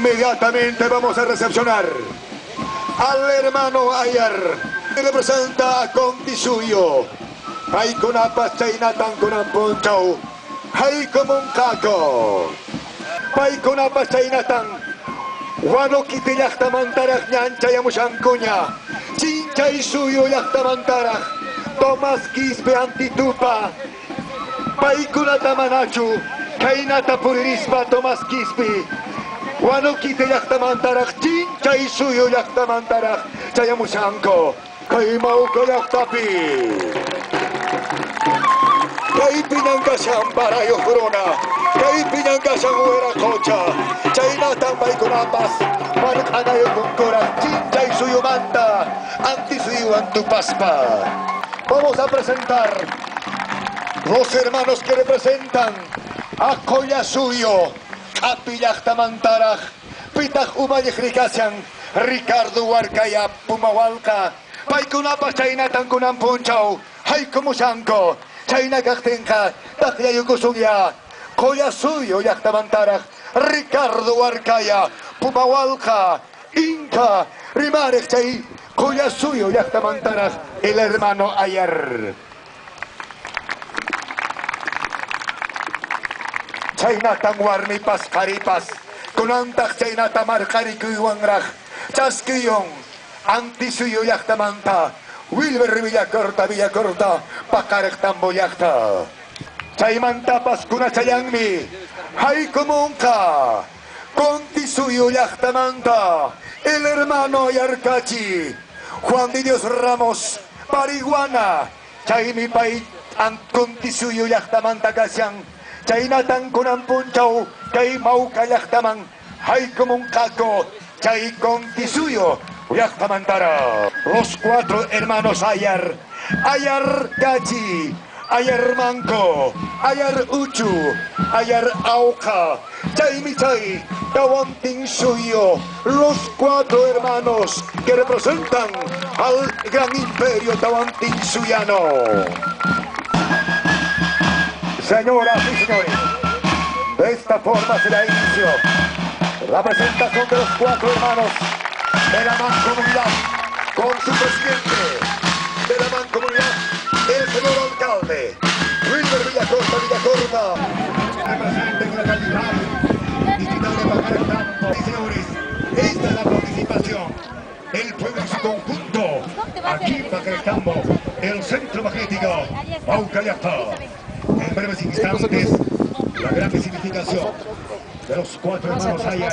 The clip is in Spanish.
Inmediatamente vamos a recepcionar al hermano Ayar, que representa a Conti Suyo. Hay con apachainatan con amponchau. Hay como un caco. Hay con apachainatan. Wano kiti yaktamantaraj ñancha yamushankuña. Chinchay Suyo yaktamantaraj. Tomás Quispe antitupa. Paikuna tamanachu. Kainata puririspa Tomás Quispe. Wano kiti yaktamantaraj. Chinchay Suyo yaktamantaraj. Chayamushanko. Kaimauko yaktapi. Kay pinangkasang barayo corona. Kay pinangkasang huera cocha. Chaynatang bay kunapas. Markanayo kungkura. Chinchay suyo manta. Anti suyo antupaspa. Vamos a presentar los hermanos que representan a Koya Suyo. Kapillachtamantaraj. Pitach umayejrikasyan. Ricardo Huarcaya Pumawalka. Paykunapas chaynatang kunam punchaw. Hay como shanko. Chayna Kachtenka, Takia Yukusuya, Koya Suyo Yaktamantaraj, Ricardo Huarcaya, Pumawalka, Inca, Rimarek Chay, Koya Suyo Yaktamantaraj, el hermano Ayar. Chayna Tangwarmi Paskaripas, Kunantak Chayna Tamarkarikuwangraj, Chaskiyong, Antisuyo Yaktamanta. Wilber Villacorta, Pakarek Tamboyakta. Chaymantapas kuna chayangmi. Hay comunca. Conti Suyo Yachtamanta. El hermano Yarcachi. Juan de Dios Ramos. Marihuana. Chaymi pay. Conti Suyo Yachtamanta Kasyang. Chaynatan kunan punchaw. Kay Mauka Yachtaman. Hay comuncako. Chay Conti Suyo Yaktamantara. Los cuatro hermanos Ayar. Ayar Gachi. Ayar Manco. Ayar Uchu. Ayar Auca. Chaymichay. Tawanting Suyo. Los cuatro hermanos que representan al gran imperio Tawanting Suyano. Señoras y señores, de esta forma se da inicio la presentación de los cuatro hermanos de la mancomunidad, con su presidente de la mancomunidad, el señor alcalde, Wilber Villacorta. Representen la calidad digital de Pajaractambo. Y señores, esta es la participación del pueblo en su conjunto, aquí en Pajaractambo, el centro magnético, Aucayacta. En breves instantes, la gran significación de los cuatro hermanos Ayar.